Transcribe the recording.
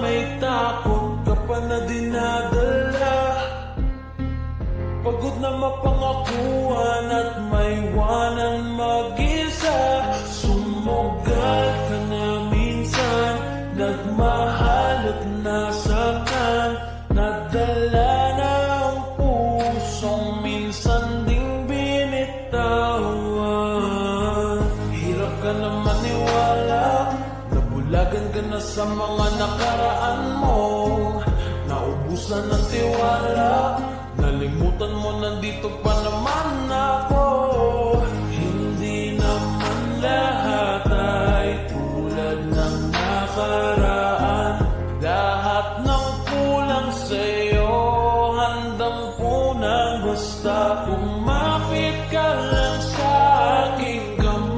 may takot ka pa na dinadala. Pagod na mapangakuan at maiwanan mag-isa. Sumugal ka na minsan, nagmahal at nasaktan. Nadala na ang pusong minsan ding binitawan. Hirap ka na maniwala, nabulagan ka na sa mga nakaraan mo. Naubusan ng tiwala, nalimutan mo nandito pa naman ako.